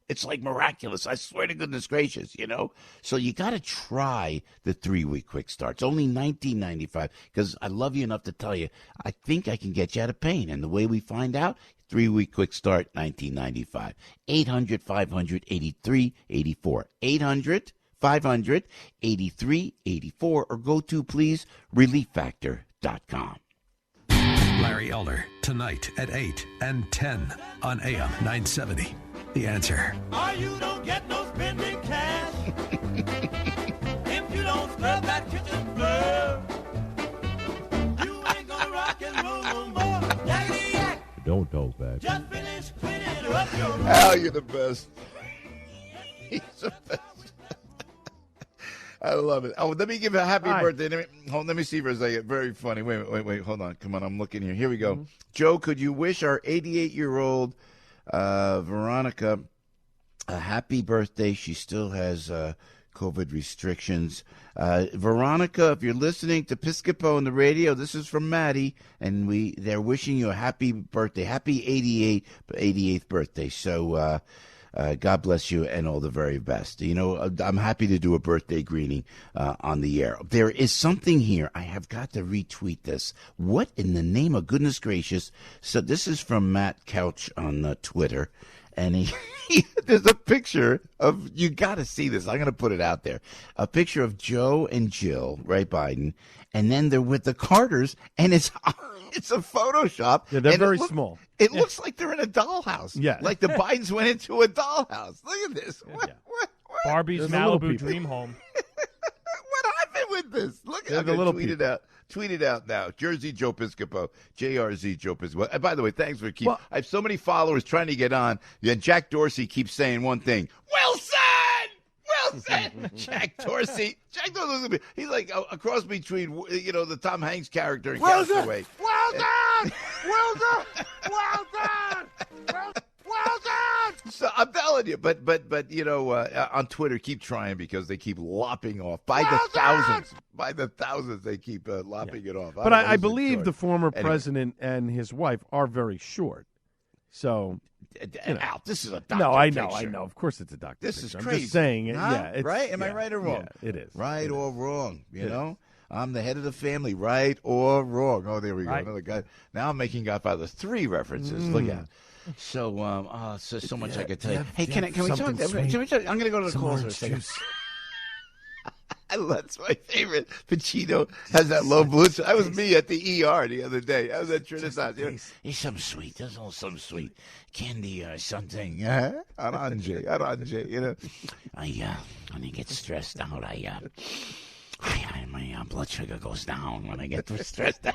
It's like miraculous. I swear to goodness gracious, So you got to try the 3-week quick start. It's only $19.95 because I love you enough to tell you, I think I can get you out of pain. And the way we find out, 3-week quick start, $19.95. 800-500-8384. 800-500-8384. Or go to, please, relieffactor.com. Larry Elder, tonight at 8 and 10 on AM 970. The Answer. You don't get no spending cash if you don't scrub that kitchen floor. You ain't gonna rock and roll no more. Yakety yak. Don't talk back. Just finish cleaning up your room. Al, you're the best. He's the best. I love it. Oh, let me give a happy birthday. Let me see for a second. Very funny. Wait. Hold on. Come on. I'm looking here. Here we go. Mm-hmm. Joe, could you wish our 88-year-old Veronica a happy birthday? She still has COVID restrictions. Veronica, if you're listening to Piscopo on the radio, this is from Maddie, and they're wishing you a happy birthday, happy 88th birthday. So God bless you and all the very best. I'm happy to do a birthday greeting on the air. There is something here. I have got to retweet this. What in the name of goodness gracious? So this is from Matt Couch on Twitter. And there's a picture of, you got to see this. I'm going to put it out there. A picture of Joe and Jill, right, Biden. And then they're with the Carters, and it's a Photoshop. Yeah, they're very small. It looks like they're in a dollhouse. Yeah. Like the Bidens went into a dollhouse. Look at this. What? Barbie's Malibu dream home. What happened with this? Look at it. Tweet it out now. Jersey Joe Piscopo. JRZ Joe Piscopo. And by the way, thanks for keeping. I have so many followers trying to get on. Yeah, Jack Dorsey keeps saying one thing. Wilson! Jack Dorsey. He's like a cross between, the Tom Hanks character in Castaway. Well done! So I'm telling you, but on Twitter, keep trying because they keep lopping off by the thousands. By the thousands, they keep lopping it off. But I believe the former president and his wife are very short. So, Al, this is a doctor I picture. know. Of course it's a doctor This picture. is I'm crazy. just saying. Huh? Yeah, right? Am I right or wrong? Yeah, it is. Right or wrong, you know? I'm the head of the family, right or wrong. Oh, there we go. Right. Another guy. Now I'm making Godfather 3 references. Look at it. So, so much I could tell you. Hey, can we talk? I'm going to go to the calls for a second. That's my favorite. Pacino has that low blue. That was me at the ER the other day. I was at Trinidad. He's some sweet. There's all some sweet candy or something. Orange. You know, when I get stressed out, my blood sugar goes down when I get stressed out.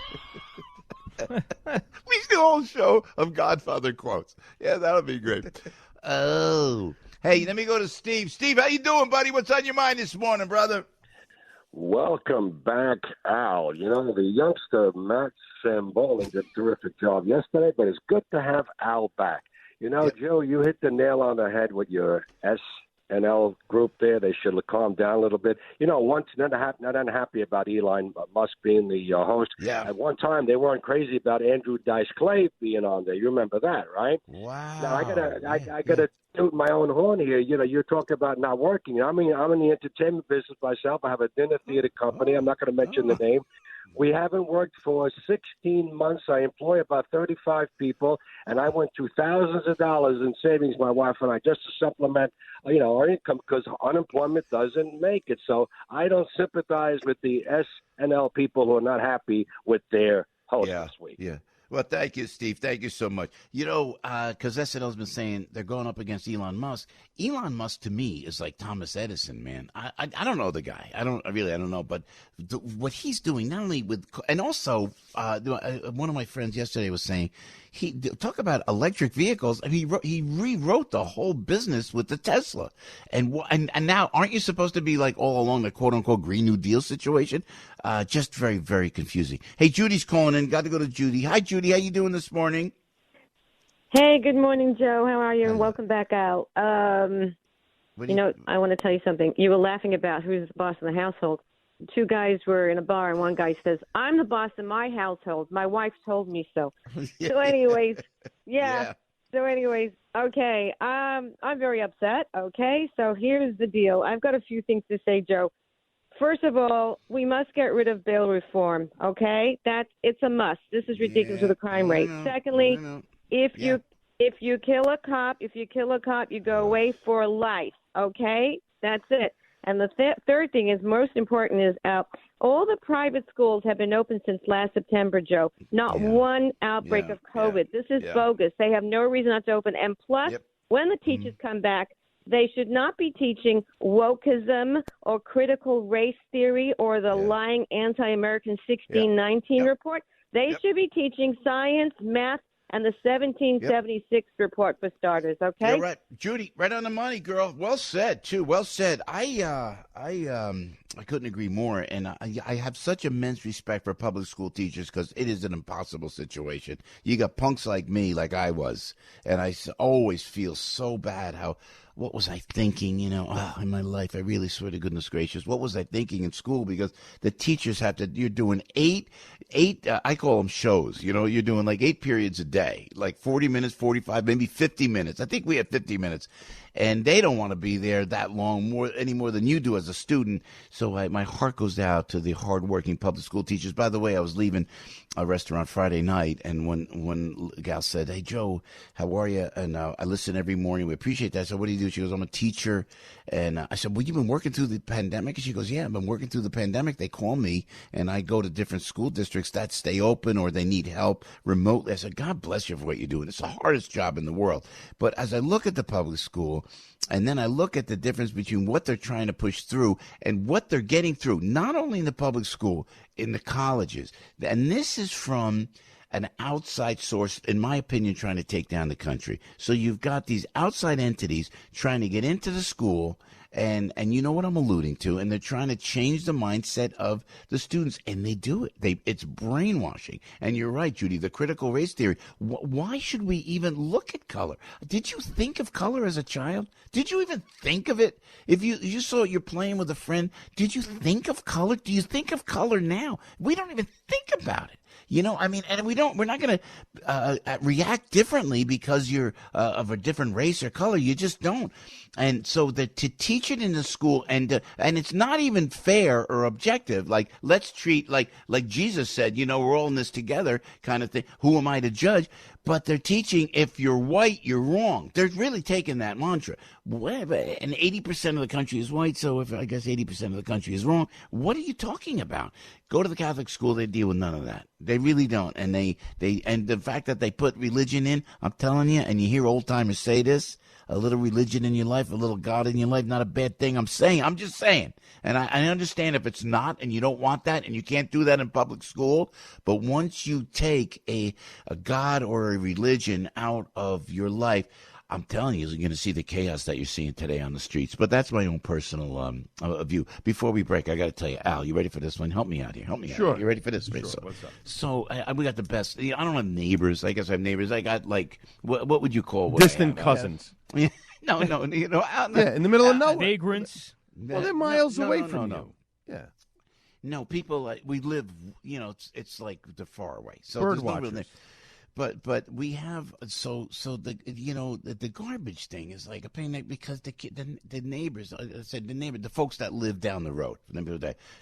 We should do a whole show of Godfather quotes. Yeah, that'll be great. Oh. Hey, let me go to Steve. Steve, how you doing, buddy? What's on your mind this morning, brother? Welcome back, Al. You know, the youngster, Matt Sambolin, did a terrific job yesterday, but it's good to have Al back. You know, Joe, you hit the nail on the head with your SNL group there. They should have calmed down a little bit. You know, once not unhappy about Elon Musk being the host. Yeah. At one time, they weren't crazy about Andrew Dice Clay being on there. You remember that, right? Wow. Now I gotta toot my own horn here. You know, you're talking about not working. I mean, I'm in the entertainment business myself. I have a dinner theater company. I'm not going to mention the name. We haven't worked for 16 months. I employ about 35 people, and I went through thousands of dollars in savings, my wife and I, just to supplement, our income, because unemployment doesn't make it. So I don't sympathize with the SNL people who are not happy with their host this week. Yeah. Well, thank you, Steve. Thank you so much. You know, because SNL's been saying they're going up against Elon Musk. Elon Musk, to me, is like Thomas Edison, man. I don't know the guy. I don't know. But what he's doing, not only with, and also, one of my friends yesterday was saying, talk about electric vehicles. I mean, he rewrote the whole business with the Tesla, and now aren't you supposed to be like all along the quote unquote Green New Deal situation? Just very, very confusing. Hey, Judy's calling in. Got to go to Judy. Hi, Judy. How you doing this morning? Hey, good morning, Joe. How are you? And welcome back out. I want to tell you something. You were laughing about who's the boss in the household. Two guys were in a bar, and one guy says, "I'm the boss in my household. My wife told me so." So anyways, okay, I'm very upset, okay? So here's the deal. I've got a few things to say, Joe. First of all, we must get rid of bail reform, okay? It's a must. This is ridiculous with the crime rate. Secondly, if you kill a cop, you go away for life, okay? That's it. And the third thing is most important is all the private schools have been open since last September, Joe. Not one outbreak of COVID. This is bogus. They have no reason not to open. And plus, when the teachers come back, they should not be teaching wokeism or critical race theory or the lying anti-American 1619 report. They should be teaching science, math, and the 1776 report for starters, okay? Yeah, right. Judy, right on the money, girl. Well said, too. Well said. I couldn't agree more, and I have such immense respect for public school teachers because it is an impossible situation. You got punks like me, like I was, and I always feel so bad what was I thinking, in my life? I really swear to goodness gracious, what was I thinking in school? Because the teachers you're doing eight, I call them shows, you're doing like 8 periods a day, like 40 minutes, 45, maybe 50 minutes. I think we have 50 minutes. And they don't want to be there that long any more than you do as a student. So my heart goes out to the hardworking public school teachers. By the way, I was leaving a restaurant Friday night, and one gal said, "Hey, Joe, how are you?" And I listen every morning. We appreciate that. I said, "What do you do?" She goes, "I'm a teacher." And I said, "Well, you've been working through the pandemic?" And she goes, "Yeah, I've been working through the pandemic. They call me, and I go to different school districts that stay open or they need help remotely." I said, "God bless you for what you're doing. It's the hardest job in the world." But as I look at the public school, and then I look at the difference between what they're trying to push through and what they're getting through, not only in the public school, in the colleges. And this is from an outside source, in my opinion, trying to take down the country. So you've got these outside entities trying to get into the school, and you know what I'm alluding to, and they're trying to change the mindset of the students, and they do it. It's brainwashing. And you're right, Judy, the critical race theory. Why should we even look at color? Did you think of color as a child? Did you even think of it? If you saw you're playing with a friend, did you think of color? Do you think of color now? We don't even think about it. And we're not going to react differently because you're of a different race or color. You just don't. And so to teach it in the school, and it's not even fair or objective. Like, let's treat like Jesus said, we're all in this together kind of thing. Who am I to judge? But they're teaching if you're white, you're wrong. They're really taking that mantra. And 80% of the country is white, so if I guess 80% of the country is wrong, what are you talking about? Go to the Catholic school, they deal with none of that. They really don't. And and the fact that they put religion in, I'm telling you, and you hear old timers say this, a little religion in your life, a little God in your life, not a bad thing. I'm just saying. And I understand if it's not and you don't want that and you can't do that in public school. But once you take a God or a religion out of your life, I'm telling you, you're going to see the chaos that you're seeing today on the streets. But that's my own personal view. Before we break, I got to tell you, Al, you ready for this one? Help me out here. Sure. You ready for this? Sure. What's up? So we got the best. I don't have neighbors. I guess I have neighbors. I got what would you call distant cousins? No. Yeah, in the middle of nowhere. Vagrants. Well, they're miles away from you. Yeah. No, people we live. It's like they're far away. So bird there's watchers. no real But we have the garbage thing is like a pain because the neighbors, I said the folks that live down the road,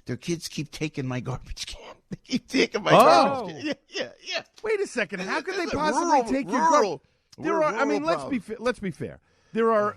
their kids keep taking my garbage can. They keep taking my garbage can. Yeah. Wait a second. How could they possibly take your garbage? There are. I mean, let's be fair. There are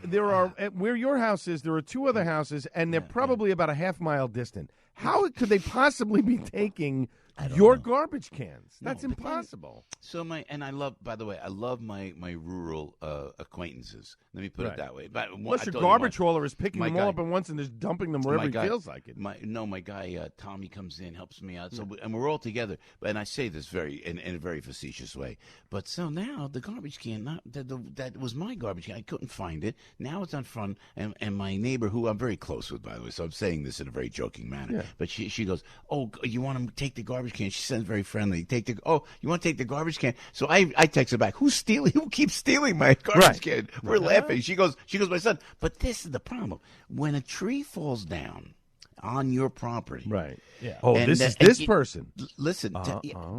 where your house is. There are two other houses, and they're probably about a half mile distant. How could they possibly be taking your garbage cans? That's impossible. I love my rural acquaintances. Let me put it that way. But unless your garbage hauler is picking them all up at once and just dumping them wherever he feels like it. My guy Tommy comes in, helps me out. So and we're all together. And I say this in a very facetious way. But so now the garbage can that was my garbage can. I couldn't find it. Now it's on front, and my neighbor, who I'm very close with, by the way, so I'm saying this in a very joking manner. Yeah. But she goes, "Oh, you want to take the garbage can?" She says very friendly. You want to take the garbage can? So I text her back. Who's stealing? Who keeps stealing my garbage can? We're laughing. She goes, my son. But this is the problem. When a tree falls down on your property, right? Yeah. Oh, this is this person. Listen,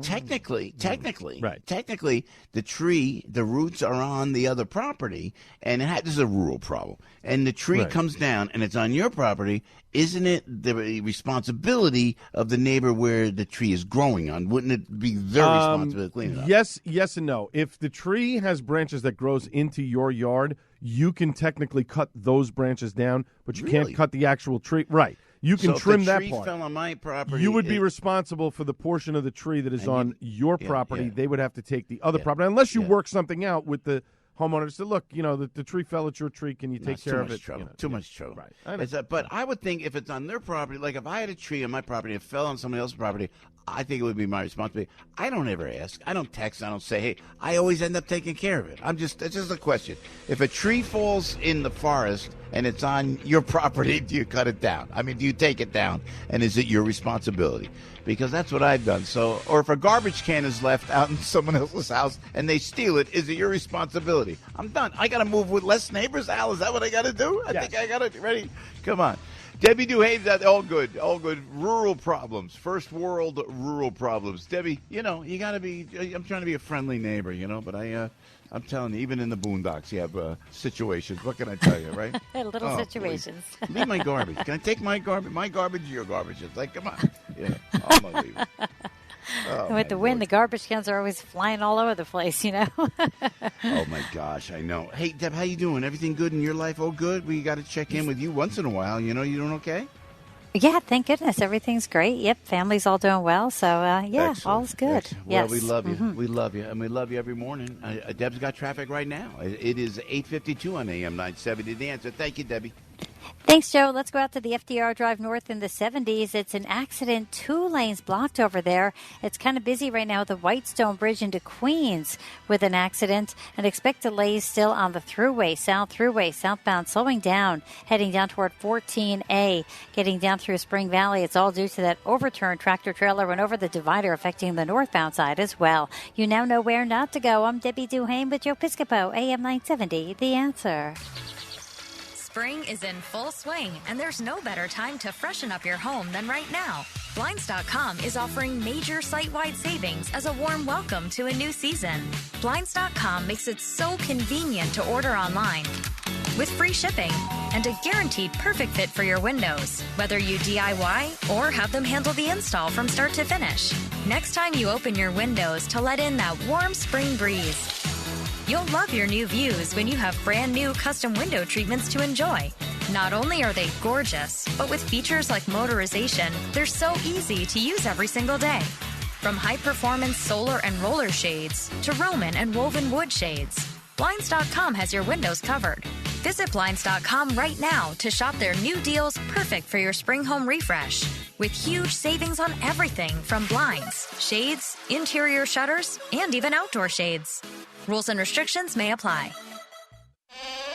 technically, the tree, the roots are on the other property, and this is a rural problem. And the tree comes down, and it's on your property. Isn't it the responsibility of the neighbor where the tree is growing on? Wouldn't it be their responsibility to clean it up? Yes, and no. If the tree has branches that grows into your yard, you can technically cut those branches down, but you can't cut the actual tree. Right. You can trim that part. If the tree fell on my property, you would be responsible for the portion of the tree that is on your property. They would have to take the other property, unless you work something out with the homeowner. Say, look, the tree fell at your tree. Can you take care of it? Too much trouble. Right. But I would think if it's on their property, like if I had a tree on my property and it fell on somebody else's property, I think it would be my responsibility. I don't ever ask. I don't text. I don't say, hey, I always end up taking care of it. It's just a question. If a tree falls in the forest and it's on your property, do you cut it down? I mean, do you take it down? And is it your responsibility? Because that's what I've done. So, or if a garbage can is left out in someone else's house and they steal it, is it your responsibility? I'm done. I got to move with less neighbors. Al, is that what I got to do? I think I got to ready. Come on. Debbie Duhaime, all good. Rural problems, first world rural problems. Debbie, you got to be. I'm trying to be a friendly neighbor, but I'm telling you, even in the boondocks, you have situations. What can I tell you, right? Little situations. Please. Leave my garbage. Can I take my garbage? My garbage, your garbage. It's like, come on. Yeah, I'm gonna leave it. With the wind, the garbage cans are always flying all over the place, Oh, my gosh, I know. Hey, Deb, how you doing? Everything good in your life? Oh, good? We got to check in with you once in a while. You doing okay? Yeah, thank goodness. Everything's great. Yep, family's all doing well. So, Excellent. all's good. Excellent. Well, we love you. We love you. And we love you every morning. Deb's got traffic right now. It is 8:52 on AM 970. The Answer. Thank you, Debbie. Thanks, Joe. Let's go out to the FDR Drive North in the 70s. It's an accident. 2 lanes blocked over there. It's kind of busy right now at the Whitestone Bridge into Queens with an accident. And expect delays still on the Thruway, southbound, slowing down, heading down toward 14A, getting down through Spring Valley. It's all due to that overturned tractor-trailer went over the divider, affecting the northbound side as well. You now know where not to go. I'm Debbie Duhaime with Joe Piscopo, AM 970, The Answer. Spring is in full swing, and there's no better time to freshen up your home than right now. Blinds.com is offering major site-wide savings as a warm welcome to a new season. Blinds.com makes it so convenient to order online with free shipping and a guaranteed perfect fit for your windows, whether you DIY or have them handle the install from start to finish. Next time you open your windows to let in that warm spring breeze, You'll love your new views when you have brand new custom window treatments to enjoy. Not only are they gorgeous, but with features like motorization, they're so easy to use every single day. From high-performance solar and roller shades to Roman and woven wood shades, Blinds.com has your windows covered. Visit Blinds.com right now to shop their new deals perfect for your spring home refresh. With huge savings on everything from blinds, shades, interior shutters, and even outdoor shades. Rules and restrictions may apply.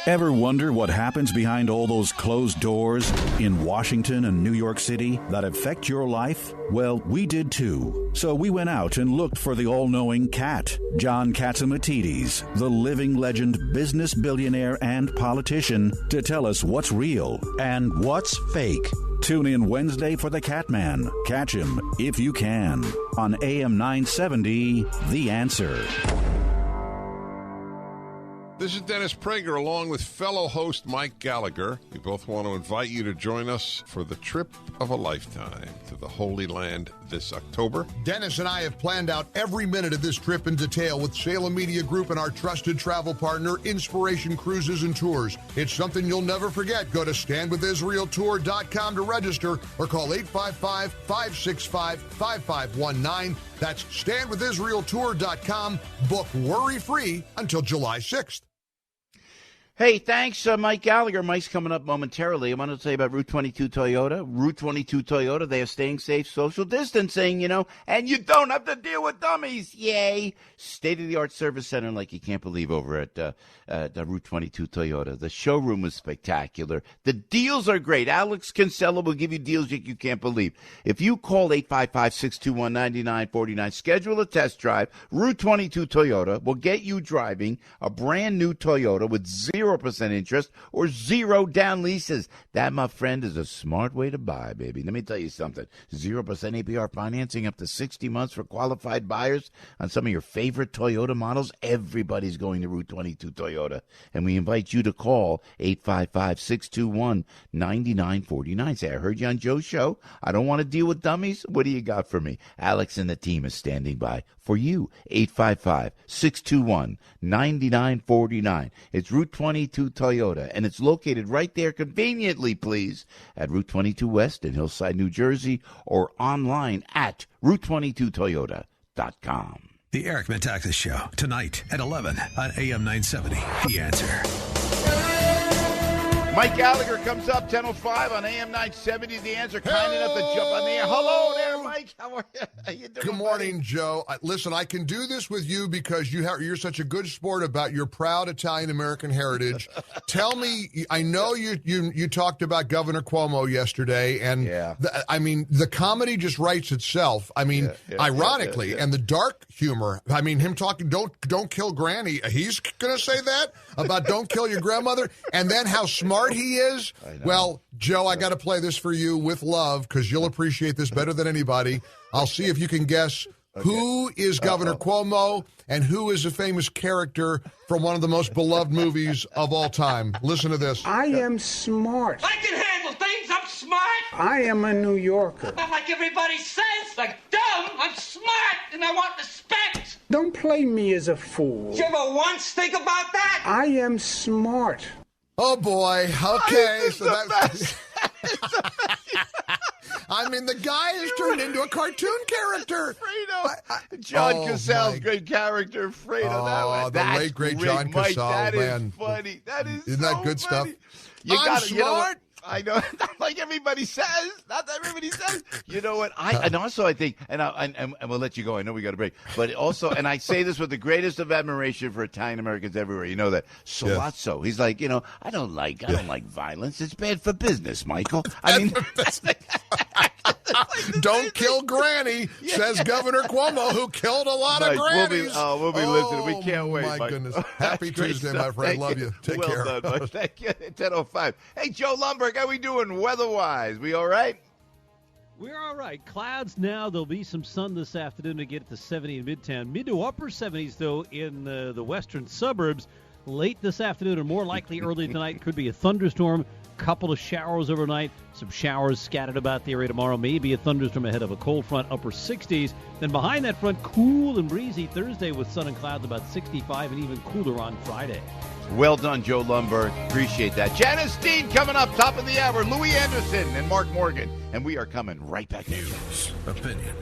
Ever wonder what happens behind all those closed doors in Washington and New York City that affect your life? Well, we did too. So we went out and looked for the all-knowing Cat, John Catsimatidis, the living legend, business billionaire, and politician, to tell us what's real and what's fake. Tune in Wednesday for the Catman. Catch him, if you can, on AM 970, The Answer. This is Dennis Prager along with fellow host Mike Gallagher. We both want to invite you to join us for the trip of a lifetime to the Holy Land this October. Dennis and I have planned out every minute of this trip in detail with Salem Media Group and our trusted travel partner, Inspiration Cruises and Tours. It's something you'll never forget. Go to standwithisraeltour.com to register or call 855-565-5519. That's standwithisraeltour.com. Book worry-free until July 6th. Hey, thanks, Mike Gallagher. Mike's coming up momentarily. I want to tell you about Route 22 Toyota. Route 22 Toyota, they are staying safe, social distancing, and you don't have to deal with dummies. Yay. State-of-the-art service center like you can't believe over at the Route 22 Toyota. The showroom is spectacular. The deals are great. Alex Kinsella will give you deals you can't believe. If you call 855-621-9949, schedule a test drive, Route 22 Toyota will get you driving a brand new Toyota with 0% interest or 0 down leases. That, my friend, is a smart way to buy, baby. Let me tell you something. 0% APR financing up to 60 months for qualified buyers on some of your favorite Toyota models. Everybody's going to Route 22 Toyota. And we invite you to call 855-621-9949. Say, I heard you on Joe's show. I don't want to deal with dummies. What do you got for me? Alex and the team is standing by for you. 855-621-9949. It's Route 22 Toyota, and it's located right there conveniently, please, at Route 22 West in Hillside, New Jersey, or online at route22toyota.com. The Eric Metaxas Show, tonight at 11 on AM 970. The Answer. Mike Gallagher comes up 10:05 on AM 970. The Answer, kind enough to jump on the air. Hello there, Mike. How are you? How you doing, Good morning, buddy? Joe. Listen, I can do this with you because you're such a good sport about your proud Italian-American heritage. Tell me, I know you talked about Governor Cuomo yesterday, and the comedy just writes itself. Ironically, and the dark humor. Him talking, don't kill Granny. He's going to say that about don't kill your grandmother, and then how smart he is. Well, Joe, I got to play this for you with love because you'll appreciate this better than anybody. I'll see if you can guess who is Governor Cuomo and who is a famous character from one of the most beloved movies of all time. Listen to this. I am smart. I can handle things. I'm smart. I am a New Yorker. Not like everybody says. Like dumb. I'm smart, and I want respect. Don't play me as a fool. Did you ever once think about that? I am smart. Oh, boy. Okay. So that's... the guy has turned into a cartoon character. Fredo. John Cassell's great character, Fredo. The late, great John Cassell, That man. is funny. That is Isn't that good stuff? I'm smart. I know, not like everybody says. Not that everybody says. You know what? And also I think, and we'll let you go. I know we got a break, but also, and I say this with the greatest of admiration for Italian Americans everywhere. You know that Sollazzo. Yeah. He's like, I don't like violence. It's bad for business, Michael. Don't kill Granny, says Governor Cuomo, who killed a lot of grannies. We'll be listening. We can't wait, my Mike. goodness. Happy Tuesday, my friend. Love you. Take care. Well done, Mike. Thank you. 10:05. Hey, Joe Lumberg, how we doing weather-wise? We all right? We're all right. Clouds now. There'll be some sun this afternoon to get it to 70 in Midtown. Mid to upper 70s, though, in the western suburbs. Late this afternoon, or more likely early tonight, could be a thunderstorm. couple of showers overnight. Some showers scattered about the area tomorrow. Maybe a thunderstorm ahead of a cold front, upper 60s. Then behind that front, cool and breezy Thursday with sun and clouds, about 65, and even cooler on Friday. Well done, Joe Lumberg. Appreciate that. Janice Dean coming up, top of the hour. Louis Anderson and Mark Morgan. And we are coming right back. News, opinion,